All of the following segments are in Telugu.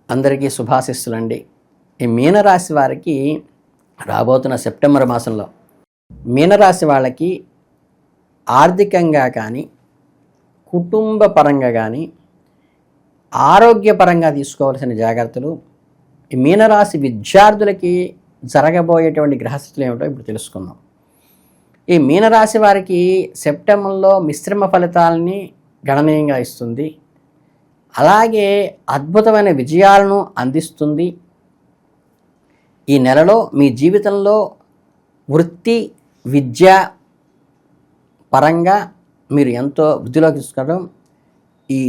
అందరికీ శుభాశిస్సులండి. ఈ మీనరాశి వారికి రాబోతున్న సెప్టెంబర్ మాసంలో మీనరాశి వాళ్ళకి ఆర్థికంగా కానీ, కుటుంబ పరంగా కానీ, ఆరోగ్యపరంగా తీసుకోవాల్సిన జాగ్రత్తలు, ఈ మీనరాశి విద్యార్థులకి జరగబోయేటువంటి గ్రహస్థితులు ఏమిటో ఇప్పుడు తెలుసుకుందాం. ఈ మీనరాశి వారికి సెప్టెంబర్లో మిశ్రమ ఫలితాలని గణనీయంగా ఇస్తుంది. అలాగే అద్భుతమైన విజయాలను అందిస్తుంది. ఈ నెలలో మీ జీవితంలో వృత్తి, విద్య పరంగా మీరు ఎంతో వృద్ధిలోకి తీసుకోవడం. ఈ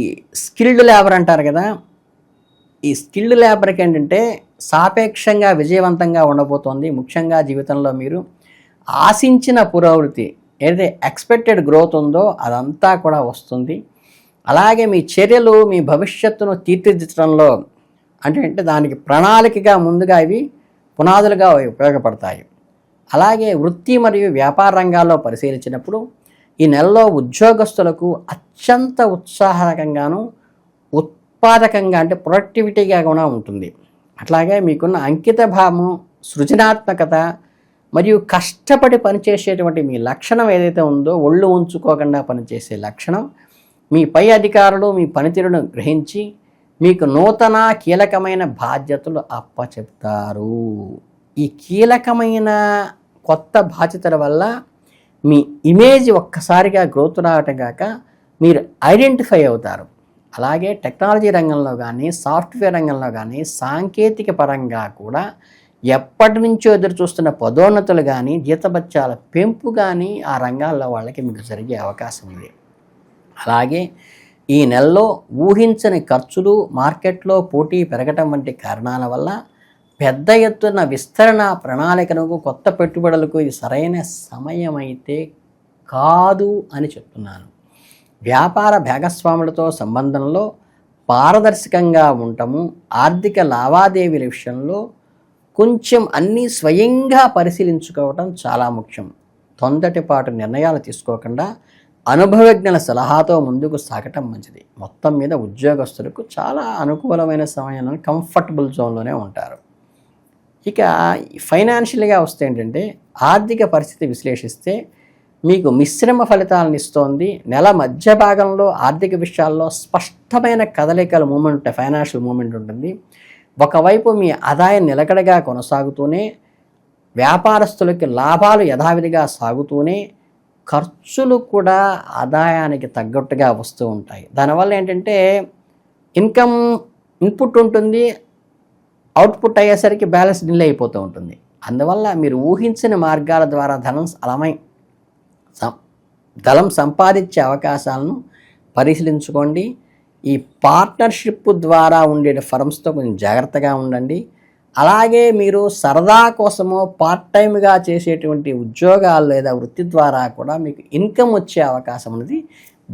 స్కిల్డ్ లేబర్ అంటారు కదా, ఈ స్కిల్డ్ లేబర్కి ఏంటంటే సాపేక్షంగా విజయవంతంగా ఉండబోతోంది. ముఖ్యంగా జీవితంలో మీరు ఆశించిన పురోగతి ఏదైతే ఎక్స్పెక్టెడ్ గ్రోత్ ఉందో అదంతా కూడా వస్తుంది. అలాగే మీ చర్యలు మీ భవిష్యత్తును తీర్చిదిద్దడంలో అంటే దానికి ప్రణాళికగా ముందుగా ఇవి పునాదులుగా ఉపయోగపడతాయి. అలాగే వృత్తి మరియు వ్యాపార రంగాల్లో పరిశీలించినప్పుడు ఈ నెలలో ఉద్యోగస్తులకు అత్యంత ఉత్సాహకంగాను ఉత్పాదకంగా అంటే ప్రొడక్టివిటీగా కూడా ఉంటుంది. అట్లాగే మీకున్న అంకిత భావము, సృజనాత్మకత మరియు కష్టపడి పనిచేసేటువంటి మీ లక్షణం ఏదైతే ఉందో, ఒళ్ళు ఉంచుకోకుండా పనిచేసే లక్షణం, మీ పై అధికారులు మీ పనితీరును గ్రహించి మీకు నూతన కీలకమైన బాధ్యతలు అప్పచెప్తారు. ఈ కీలకమైన కొత్త బాధ్యతల వల్ల మీ ఇమేజ్ ఒక్కసారిగా గ్రోత్ రావటం కాక మీరు ఐడెంటిఫై అవుతారు. అలాగే టెక్నాలజీ రంగంలో కానీ, సాఫ్ట్వేర్ రంగంలో కానీ, సాంకేతిక పరంగా కూడా ఎప్పటి నుంచో ఎదురు చూస్తున్న పదోన్నతులు కానీ, జీతభత్యాల పెంపు కానీ ఆ రంగాల్లో వాళ్ళకి మీకు జరిగే అవకాశం ఉంది. అలాగే ఈ నెలలో ఊహించని ఖర్చులు, మార్కెట్లో పోటీ పెరగటం వంటి కారణాల వల్ల పెద్ద ఎత్తున విస్తరణ ప్రణాళికలకు, కొత్త పెట్టుబడులకు ఇది సరైన సమయం అయితే కాదు అని చెప్తున్నాను. వ్యాపార భాగస్వాములతో సంబంధంలో పారదర్శకంగా ఉండటము, ఆర్థిక లావాదేవీల విషయంలో కొంచెం అన్నీ స్వయంగా పరిశీలించుకోవటం చాలా ముఖ్యం. తొందరపాటు నిర్ణయాలు తీసుకోకుండా అనుభవజ్ఞుల సలహాతో ముందుకు సాగటం మంచిది. మొత్తం మీద ఉద్యోగస్తులకు చాలా అనుకూలమైన సమయంలో కంఫర్టబుల్ జోన్లోనే ఉంటారు. ఇక ఫైనాన్షియల్గా వస్తే ఏంటంటే ఆర్థిక పరిస్థితి విశ్లేషిస్తే మీకు మిశ్రమ ఫలితాలను ఇస్తోంది. నెల మధ్య భాగంలో ఆర్థిక విషయాల్లో స్పష్టమైన కదలికల మూమెంట్, ఫైనాన్షియల్ మూమెంట్ ఉంటుంది. ఒకవైపు మీ ఆదాయం నిలకడగా కొనసాగుతూనే, వ్యాపారస్తులకి లాభాలు యథావిధిగా సాగుతూనే, ఖర్చులు కూడా ఆదాయానికి తగ్గట్టుగా వస్తూ ఉంటాయి. దానివల్ల ఏంటంటే ఇన్పుట్ ఉంటుంది, అవుట్పుట్ అయ్యేసరికి బ్యాలెన్స్ నిల్ అయిపోతూ ఉంటుంది. అందువల్ల మీరు ఊహించిన మార్గాల ద్వారా ధనం సంపాదించే అవకాశాలను పరిశీలించుకోండి. ఈ పార్ట్నర్షిప్ ద్వారా ఉండే ఫర్మ్స్తో కొంచెం జాగ్రత్తగా ఉండండి. అలాగే మీరు సరదా కోసమో పార్ట్ టైమ్గా చేసేటువంటి ఉద్యోగాలు లేదా వృత్తి ద్వారా కూడా మీకు ఇన్కమ్ వచ్చే అవకాశం ఉన్నది.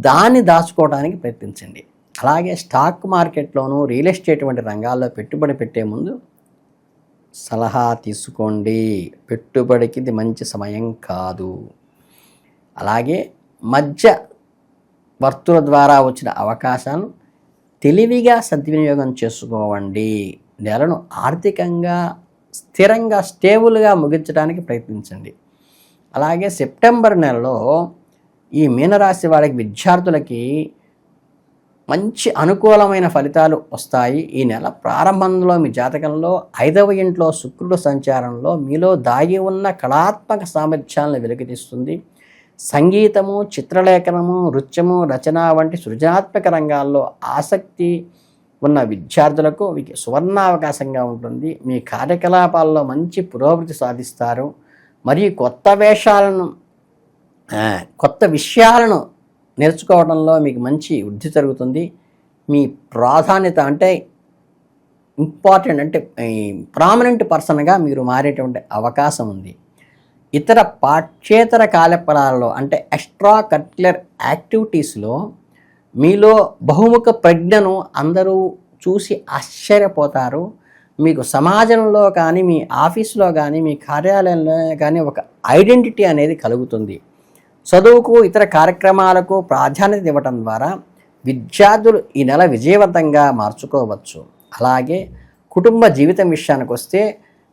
దాన్ని దాచుకోవడానికి ప్రయత్నించండి. అలాగే స్టాక్ మార్కెట్లోనూ, రియల్ ఎస్టేట్ వంటి రంగాల్లో పెట్టుబడి పెట్టే ముందు సలహా తీసుకోండి. పెట్టుబడికి ఇది మంచి సమయం కాదు. అలాగే మధ్య వర్తుల ద్వారా వచ్చిన అవకాశాలను తెలివిగా సద్వినియోగం చేసుకోవండి. నెలను ఆర్థికంగా స్థిరంగా, స్టేబుల్గా ముగించడానికి ప్రయత్నించండి. అలాగే సెప్టెంబర్ నెలలో ఈ మీనరాశి వాళ్ళకి, విద్యార్థులకి మంచి అనుకూలమైన ఫలితాలు వస్తాయి. ఈ నెల ప్రారంభంలో మీ జాతకంలో 5వ ఇంట్లో శుక్రుడు సంచారంలో మీలో దాగి ఉన్న కళాత్మక సామర్థ్యాలను వెలికితీస్తుంది. సంగీతము, చిత్రలేఖనము, నృత్యము, రచన వంటి సృజనాత్మక రంగాల్లో ఆసక్తి ఉన్న విద్యార్థులకు సువర్ణావకాశంగా ఉంటుంది. మీ కార్యకలాపాల్లో మంచి పురోగతి సాధిస్తారు. మరియు కొత్త విషయాలను నేర్చుకోవడంలో మీకు మంచి వృద్ధి జరుగుతుంది. మీ ప్రాధాన్యత అంటే ఇంపార్టెంట్ అంటే ప్రామినెంట్ పర్సన్గా మీరు మారేటువంటి అవకాశం ఉంది. ఇతర పాఠ్యేతర కార్యకలాపాలలో అంటే ఎక్స్ట్రా కరిక్యులర్ యాక్టివిటీస్లో మీలో బహుముఖ ప్రజ్ఞను అందరూ చూసి ఆశ్చర్యపోతారు. మీకు సమాజంలో కానీ, మీ ఆఫీసులో కానీ, మీ కార్యాలయంలో కానీ ఒక ఐడెంటిటీ అనేది కలుగుతుంది. చదువుకు, ఇతర కార్యక్రమాలకు ప్రాధాన్యత ఇవ్వటం ద్వారా విద్యార్థులు ఈ నెల విజయవంతంగా మార్చుకోవచ్చు. అలాగే కుటుంబ జీవితం విషయానికి వస్తే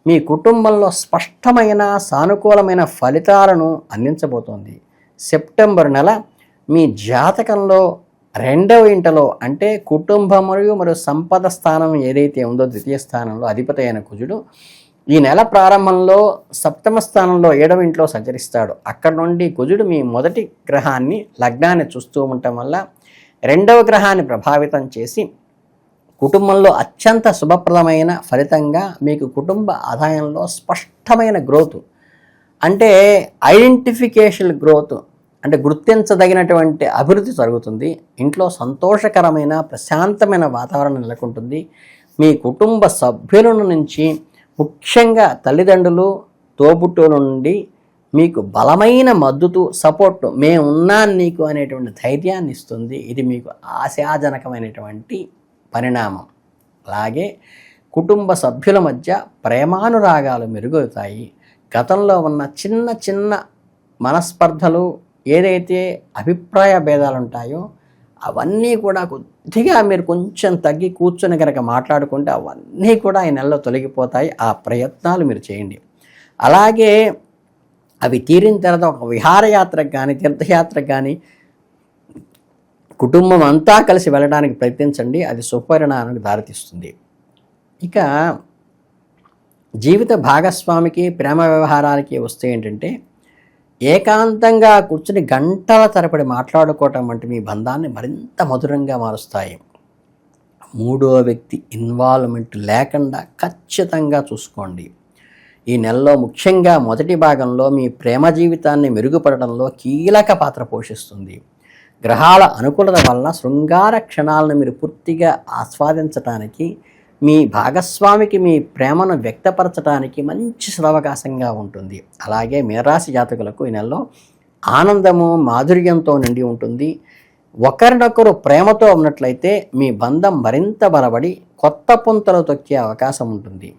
మీ కుటుంబంలో స్పష్టమైన సానుకూలమైన ఫలితాలను అందించబోతోంది. సెప్టెంబర్ నెల మీ జాతకంలో 2వ ఇంటలో అంటే కుటుంబం మరియు సంపద స్థానం ఏదైతే ఉందో ద్వితీయ స్థానంలో అధిపతి అయిన కుజుడు ఈ నెల ప్రారంభంలో 7వ స్థానంలో 7వ ఇంట్లో సంచరిస్తాడు. అక్కడ నుండి కుజుడు మీ మొదటి గ్రహాన్ని లగ్నాన్ని చూస్తూ ఉండటం వల్ల 2వ గ్రహాన్ని ప్రభావితం చేసి కుటుంబంలో అత్యంత శుభప్రదమైన ఫలితంగా మీకు కుటుంబ ఆదాయంలో స్పష్టమైన గ్రోత్ అంటే ఐడెంటిఫికేషన్ గ్రోత్ అంటే గుర్తించదగినటువంటి అభివృద్ధి జరుగుతుంది. ఇంట్లో సంతోషకరమైన ప్రశాంతమైన వాతావరణం నెలకొంటుంది. మీ కుటుంబ సభ్యుల నుంచి ముఖ్యంగా తల్లిదండ్రులు తోబుట్టువుల నుండి మీకు బలమైన మద్దతు సపోర్ట్ మేము ఉన్నాను నీకు అనేటువంటి ధైర్యాన్ని ఇస్తుంది. ఇది మీకు ఆశాజనకమైనటువంటి పరిణామం. అలాగే కుటుంబ సభ్యుల మధ్య ప్రేమానురాగాలు మెరుగవుతాయి. గతంలో ఉన్న చిన్న చిన్న మనస్పర్ధలు ఏదైతే అభిప్రాయ భేదాలు ఉంటాయో అవన్నీ కూడా కొద్దిగా మీరు కొంచెం తగ్గి కూర్చొని కనుక మాట్లాడుకుంటే అవన్నీ కూడా ఈ నెలలో తొలగిపోతాయి. ఆ ప్రయత్నాలు మీరు చేయండి. అలాగే అవి తీరిన తర్వాత ఒక విహారయాత్రకు కానీ తీర్థయాత్రకు కానీ కుటుంబం అంతా కలిసి వెళ్ళడానికి ప్రయత్నించండి. అది సుపరిణామానికి దారితీస్తుంది. ఇక జీవిత భాగస్వామికి ప్రేమ వ్యవహారాలకి వస్తే ఏంటంటే ఏకాంతంగా కూర్చుని గంటల తరబడి మాట్లాడుకోవటం వంటి మీ బంధాన్ని మరింత మధురంగా మారుస్తాయి. 3వ వ్యక్తి ఇన్వాల్వ్మెంట్ లేకుండా ఖచ్చితంగా చూసుకోండి. ఈ నెలలో ముఖ్యంగా మొదటి భాగంలో మీ ప్రేమ జీవితాన్ని మెరుగుపడడంలో కీలక పాత్ర పోషిస్తుంది. గ్రహాల అనుకూలత వలన శృంగార క్షణాలను మీరు పూర్తిగా ఆస్వాదించడానికి మీ భాగస్వామికి మీ ప్రేమను వ్యక్తపరచడానికి మంచి సదవకాశంగా ఉంటుంది. అలాగే మీనరాశి జాతకులకు ఈ నెలలో ఆనందము మాధుర్యంతో నిండి ఉంటుంది. ఒకరినొకరు ప్రేమతో ఉన్నట్లయితే మీ బంధం మరింత బలపడి కొత్త పుంతలు తొక్కే అవకాశం ఉంటుంది.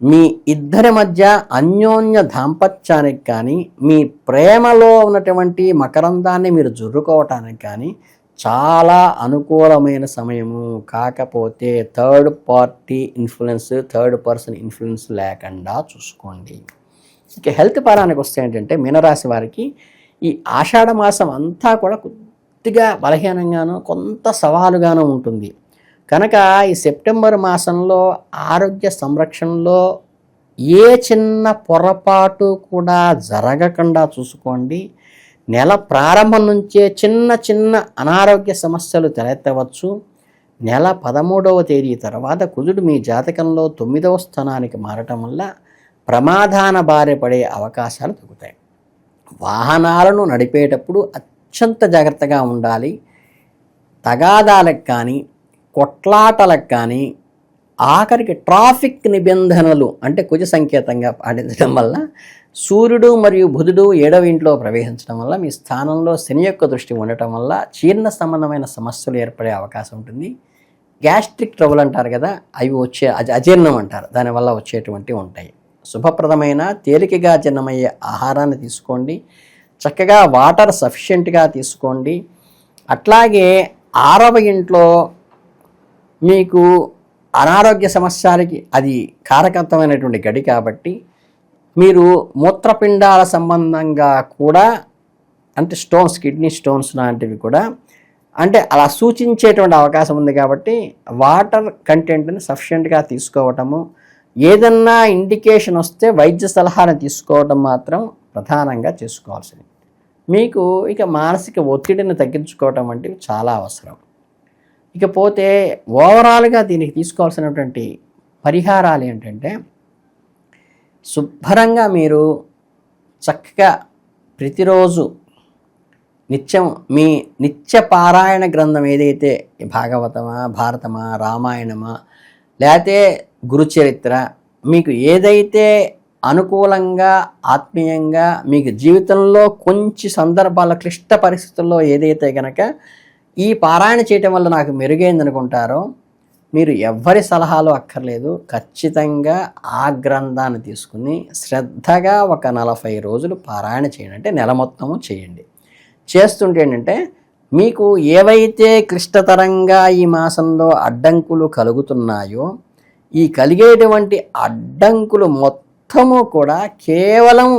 మీ ఇద్దరి మధ్య అన్యోన్య దాంపత్యానికి కానీ మీ ప్రేమలో ఉన్నటువంటి మకరందాన్ని మీరు జుర్రుకోవటానికి కానీ చాలా అనుకూలమైన సమయము. కాకపోతే థర్డ్ పర్సన్ ఇన్ఫ్లుయెన్స్ లేకుండా చూసుకోండి. ఇక హెల్త్ పరానికి వస్తే ఏంటంటే మీనరాశి వారికి ఈ ఆషాఢ మాసం అంతా కూడా కొద్దిగా బలహీనంగాను కొంత సవాలుగాను ఉంటుంది. కనుక ఈ సెప్టెంబర్ మాసంలో ఆరోగ్య సంరక్షణలో ఏ చిన్న పొరపాటు కూడా జరగకుండా చూసుకోండి. నెల ప్రారంభం నుంచే చిన్న చిన్న అనారోగ్య సమస్యలు తలెత్తవచ్చు. నెల 13వ తేదీ తర్వాత కుజుడు మీ జాతకంలో 9వ స్థానానికి మారటం వల్ల ప్రమాదాన బారి పడే అవకాశాలు తగ్గుతాయి. వాహనాలను నడిపేటప్పుడు అత్యంత జాగ్రత్తగా ఉండాలి. తగాదాలకు కానీ కొట్లాటలకు కానీ ఆఖరికి ట్రాఫిక్ నిబంధనలు అంటే కుజ సంకేతంగా పాటించడం వల్ల సూర్యుడు మరియు బుధుడు 7వ ఇంట్లో ప్రవేశించడం వల్ల మీ స్థానంలో శని యొక్క దృష్టి ఉండటం వల్ల జీర్ణ సంబంధమైన సమస్యలు ఏర్పడే అవకాశం ఉంటుంది. గ్యాస్ట్రిక్ ట్రబుల్ అంటారు కదా, అవి వచ్చే అజీర్ణం అంటారు, దానివల్ల వచ్చేటువంటివి ఉంటాయి. శుభప్రదమైన తేలికగా జీర్ణమయ్యే ఆహారాన్ని తీసుకోండి. చక్కగా వాటర్ సఫిషియెంట్గా తీసుకోండి. అట్లాగే 6వ ఇంట్లో మీకు అనారోగ్య సమస్యలకి అది కారకత్వమైనటువంటి గడి కాబట్టి మీరు మూత్రపిండాల సంబంధంగా కూడా అంటే స్టోన్స్, కిడ్నీ స్టోన్స్ లాంటివి కూడా అంటే అలా సూచించేటువంటి అవకాశం ఉంది. కాబట్టి వాటర్ కంటెంట్ని సఫిషియెంట్గా తీసుకోవటము, ఏదన్నా ఇండికేషన్ వస్తే వైద్య సలహాను తీసుకోవటం మాత్రం ప్రధానంగా చేసుకోవాల్సింది. మీకు ఇక మానసిక ఒత్తిడిని తగ్గించుకోవటం వంటివి చాలా అవసరం. ఇకపోతే ఓవరాల్గా దీనికి తీసుకోవాల్సినటువంటి పరిహారాలు ఏంటంటే శుభ్రంగా మీరు చక్కగా ప్రతిరోజు నిత్యం మీ నిత్య పారాయణ గ్రంథం ఏదైతే భాగవతమా, భారతమా, రామాయణమా, లేకపోతే గురుచరిత్ర మీకు ఏదైతే అనుకూలంగా ఆత్మీయంగా మీకు జీవితంలో కొంచెం సందర్భాల క్లిష్ట పరిస్థితుల్లో ఏదైతే కనుక ఈ పారాయణ చేయటం వల్ల నాకు మెరుగైందనుకుంటారో మీరు ఎవ్వరి సలహాలు అక్కర్లేదు. ఖచ్చితంగా ఆ గ్రంథాన్ని తీసుకుని శ్రద్ధగా ఒక 40 రోజులు పారాయణ చేయండి. అంటే నెల మొత్తము చేయండి. చేస్తుంటే ఏంటంటే మీకు ఏవైతే క్లిష్టతరంగా ఈ మాసంలో అడ్డంకులు కలుగుతున్నాయో ఈ కలిగేటువంటి అడ్డంకులు మొత్తము కూడా కేవలం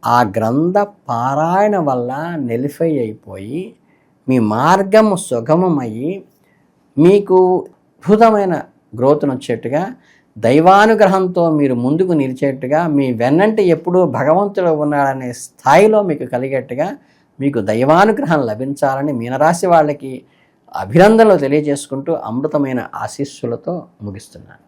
ఆ గ్రంథ పారాయణ వల్ల నిలిఫై అయిపోయి మీ మార్గం సుగమమయ్యి మీకు అద్భుతమైన గ్రోత్ను వచ్చేట్టుగా, దైవానుగ్రహంతో మీరు ముందుకు నిలిచేట్టుగా, మీ వెన్నంటి ఎప్పుడూ భగవంతుడు ఉన్నాడనే స్థాయిలో మీకు కలిగేట్టుగా మీకు దైవానుగ్రహం లభించాలని మీనరాశి వాళ్ళకి అభినందనలు తెలియజేసుకుంటూ అమృతమైన ఆశీస్సులతో ముగిస్తున్నాను.